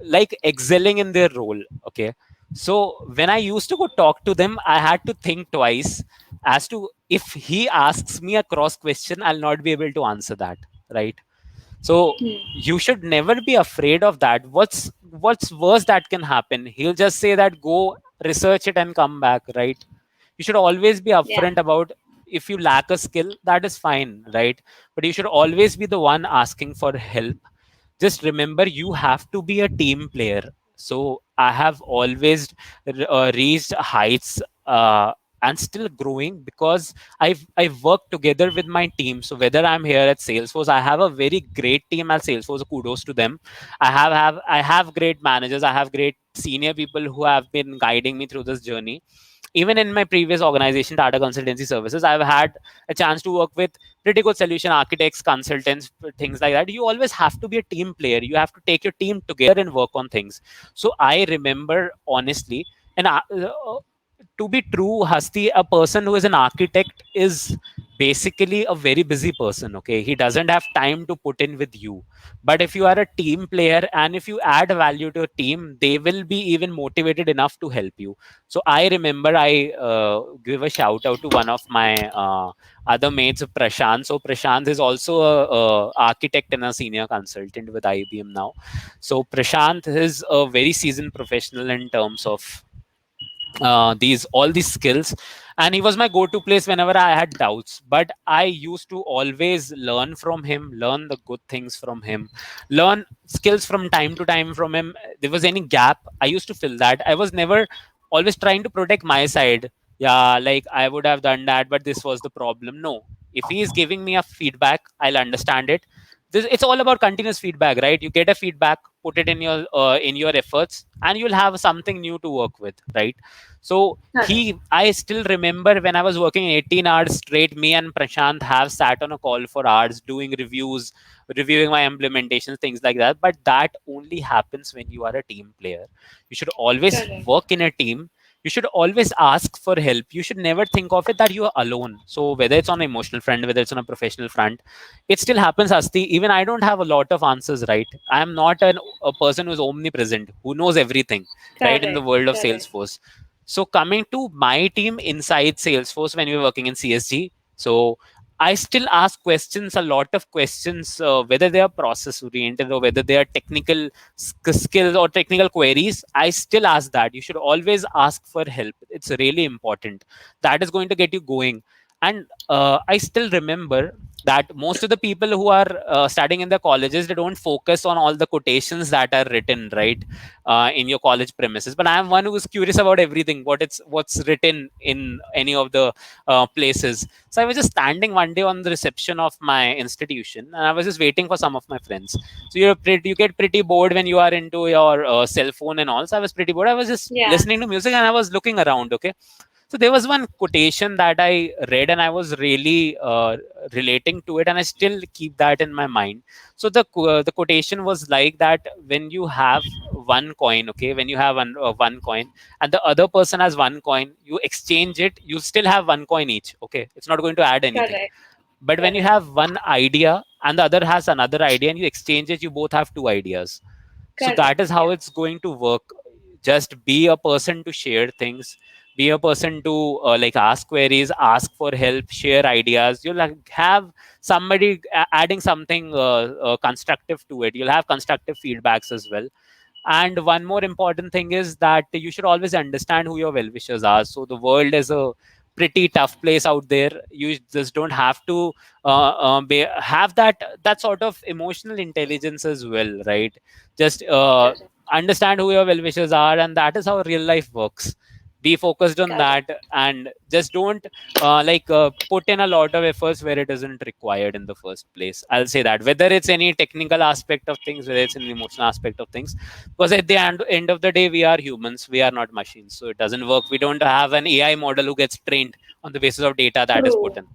like excelling in their role. Okay, so when I used to go talk to them, I had to think twice as to, if he asks me a cross question, I'll not be able to answer that, right? So Hmm. you should never be afraid of that. What's worse that can happen? He'll just say that go research it and come back, right? You should always be Yeah. upfront about, if you lack a skill, that is fine, right? But you should always be the one asking for help. Just remember, you have to be a team player. So I have always reached heights, and still growing, because I've worked together with my team. So whether I'm here at Salesforce, I have a very great team at Salesforce. Kudos to them. I have great managers. I have great senior people who have been guiding me through this journey. Even in my previous organization, Tata Consultancy Services, I've had a chance to work with pretty good solution architects, consultants, things like that. You always have to be a team player. You have to take your team together and work on things. So I remember honestly, and to be true, Hasti, a person who is an architect is basically a very busy person. Okay, he doesn't have time to put in with you. But if you are a team player and if you add value to a team, they will be even motivated enough to help you. So I remember I give a shout out to one of my other mates, Prashant. So Prashant is also a architect and a senior consultant with IBM now. So Prashant is a very seasoned professional in terms of these all these skills, and he was my go-to place whenever I had doubts. But I used to always learn from him, learn the good things from him, learn skills from time to time from him. There was any gap, I used to fill that. I was never always trying to protect my side. yeah, like I would have done that, but this was the problem. No, if he is giving me a feedback, I'll understand it. It's all about continuous feedback, right? You get a feedback, put it in your efforts, and you'll have something new to work with, right? So Correct. I still remember when I was working 18 hours straight, me and Prashant have sat on a call for hours doing reviews, reviewing my implementations, things like that. But that only happens when you are a team player. You should always Correct. work in a team. You should always ask for help. You should never think of it that you are alone. So whether it's on an emotional front, whether it's on a professional front, it still happens, Asti. Even I don't have a lot of answers, right? I am not a person who's omnipresent, who knows everything, right, in the Correct. world of Correct. Salesforce. So coming to my team inside Salesforce when we were working in CSG, so I still ask questions, a lot of questions, whether they are process oriented or whether they are technical skills or technical queries. I still ask that. You should always ask for help. It's really important. That is going to get you going. And I still remember that most of the people who are studying in the colleges, they don't focus on all the quotations that are written, right, in your college premises. But I am one who is curious about everything, what's written in any of the places. So I was just standing one day on the reception of my institution, and I was just waiting for some of my friends. So you get pretty bored when you are into your cell phone and all. So I was pretty bored. I was just Yeah. listening to music and I was looking around. Okay, so there was one quotation that I read and I was really relating to it, and I still keep that in my mind. So the quotation was like that: when you have one coin, okay, when you have one coin, and the other person has one coin, you exchange it, you still have one coin each. Okay, it's not going to add anything. Correct. But when you Correct. have one idea and the other has another idea and you exchange it, you both have two ideas. So that Correct. is how Yeah. it's going to work. Just be a person to share things, be a person to like ask queries, ask for help, share ideas. You'll have somebody adding something constructive to it. You'll have constructive feedbacks as well. And one more important thing is that you should always understand who your well wishers are. So the world is a pretty tough place out there. You just don't have to have that sort of emotional intelligence as well, right? Just Correct. understand who your well wishers are, and that is how real life works. Be focused on Correct. that, and just don't put in a lot of efforts where it isn't required in the first place. I'll say that, whether it's any technical aspect of things, whether it's an emotional aspect of things, because at the end of the day, we are humans, we are not machines, so it doesn't work. We don't have an AI model who gets trained on the basis of data that is put True. in,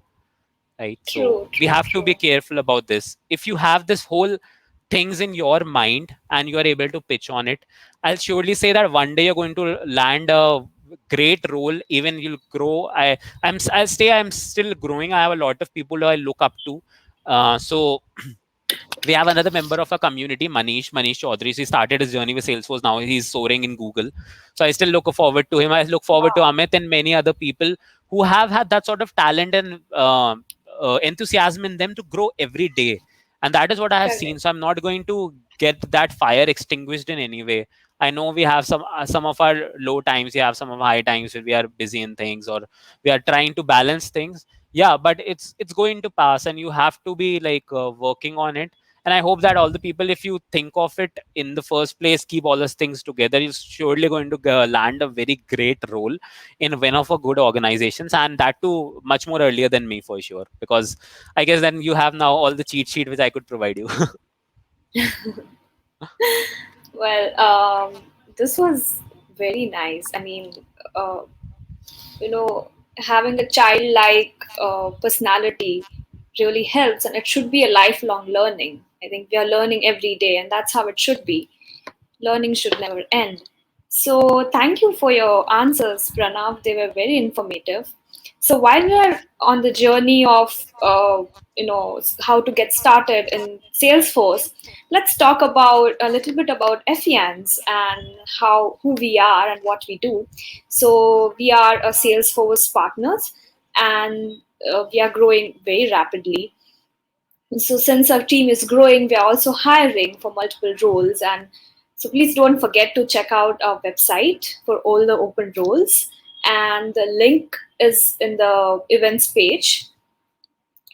right? So True. we True. have to be True. careful about this. If you have this whole things in your mind and you are able to pitch on it, I'll surely say that one day you're going to land a great role. Even you'll grow. I'll say I'm still growing. I have a lot of people who I look up to. So we have another member of our community, Manish Chaudhary. He started his journey with Salesforce. Now he's soaring in Google. So I still look forward to him. I look forward to Wow. Amit and many other people who have had that sort of talent and enthusiasm in them to grow every day. And that is what I have seen. Correct. So I'm not going to get that fire extinguished in any way. I know we have some of our low times. We have some of our high times where we are busy in things or we are trying to balance things. Yeah, but it's going to pass, and you have to be like working on it. And I hope that all the people, if you think of it in the first place, keep all those things together, you're surely going to land a very great role in one of a good organizations, and that too much more earlier than me for sure. Because I guess then you have now all the cheat sheet which I could provide you. Well, this was very nice. I mean, uh, having a childlike personality really helps, and it should be a lifelong learning. I think we are learning every day, and that's how it should be. Learning should never end. So, thank you for your answers, Pranav. They were very informative. So, while we are on the journey of how to get started in Salesforce, let's talk about a little bit about Effians and how who we are and what we do. So, we are a Salesforce partners, and we are growing very rapidly. So since our team is growing, we are also hiring for multiple roles. And so please don't forget to check out our website for all the open roles. And the link is in the events page.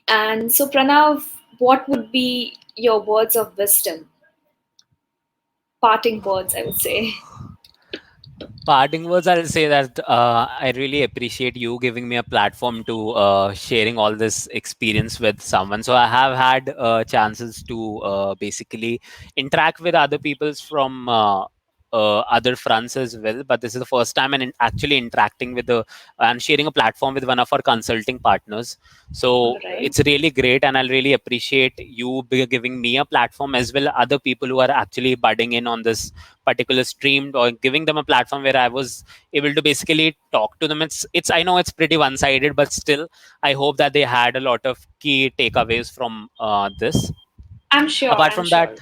And so, Pranav, what would be your words of wisdom? Parting words, I would say. Parting words, I'll say that I really appreciate you giving me a platform to sharing all this experience with someone. So I have had chances to basically interact with other peoples from other fronts as well. But this is the first time and actually interacting with the and sharing a platform with one of our consulting partners. All So right. it's really great, and I'll really appreciate you giving me a platform as well other people who are actually budding in on this particular stream, or giving them a platform where I was able to basically talk to them. It's I know it's pretty one sided, but still I hope that they had a lot of key takeaways from this. I'm sure. Apart I'm from that, sure.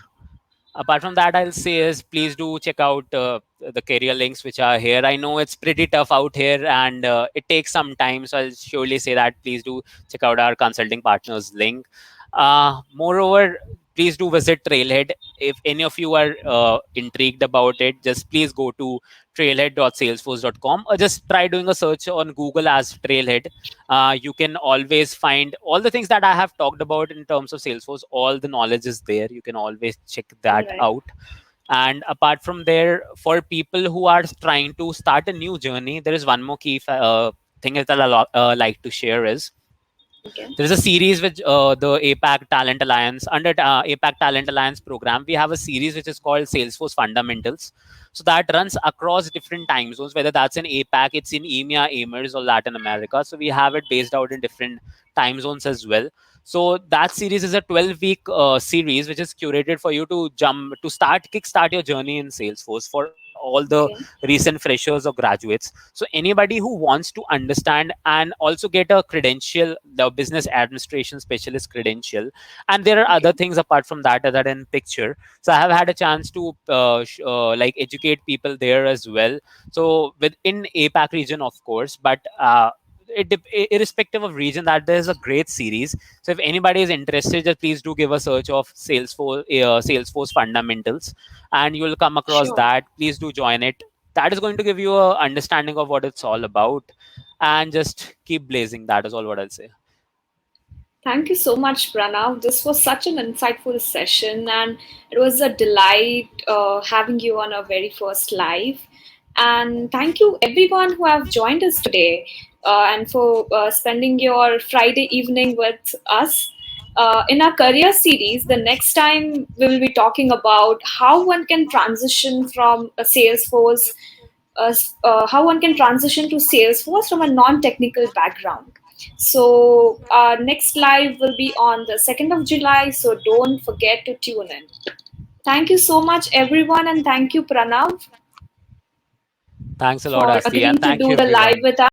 I'll say is please do check out the career links which are here. I know it's pretty tough out here, and it takes some time, so I'll surely say that please do check out our consulting partners link. Moreover, please do visit Trailhead. If any of you are intrigued about it, just please go to trailhead.salesforce.com, or just try doing a search on Google as Trailhead. You can always find all the things that I have talked about in terms of Salesforce. All the knowledge is there. You can always check All that right. out. And apart from there, for people who are trying to start a new journey, there is one more key thing that I like to share is Okay. there is a series which the APAC Talent Alliance, under APAC Talent Alliance program, we have a series which is called Salesforce Fundamentals. So that runs across different time zones, whether that's in APAC, it's in EMEA, AMERS, or Latin America. So we have it based out in different time zones as well. So that series is a 12-week series which is curated for you to kickstart your journey in Salesforce for all the Okay. recent freshers or graduates. So anybody who wants to understand and also get a credential, the business administration specialist credential, and there are Okay. other things apart from that that are in picture. So I have had a chance to like educate people there as well. So within APAC region, of course, but irrespective of region, that there's a great series. So if anybody is interested, just please do give a search of Salesforce fundamentals, and you'll come across Sure. that. Please do join it. That is going to give you a understanding of what it's all about, and just keep blazing. That is all what I'll say. Thank you so much, Pranav. This was such an insightful session, and it was a delight having you on our very first live. And thank you, everyone who have joined us today, and for spending your Friday evening with us. In our career series, the next time we will be talking about how one can transition from a Salesforce, how one can transition to Salesforce from a non-technical background. So our next live will be on the 2nd of July, so don't forget to tune in. Thank you so much, everyone, and thank you, Pranav, Thanks a lot, for Asti, and agreeing to thank you, do the live everyone. with us.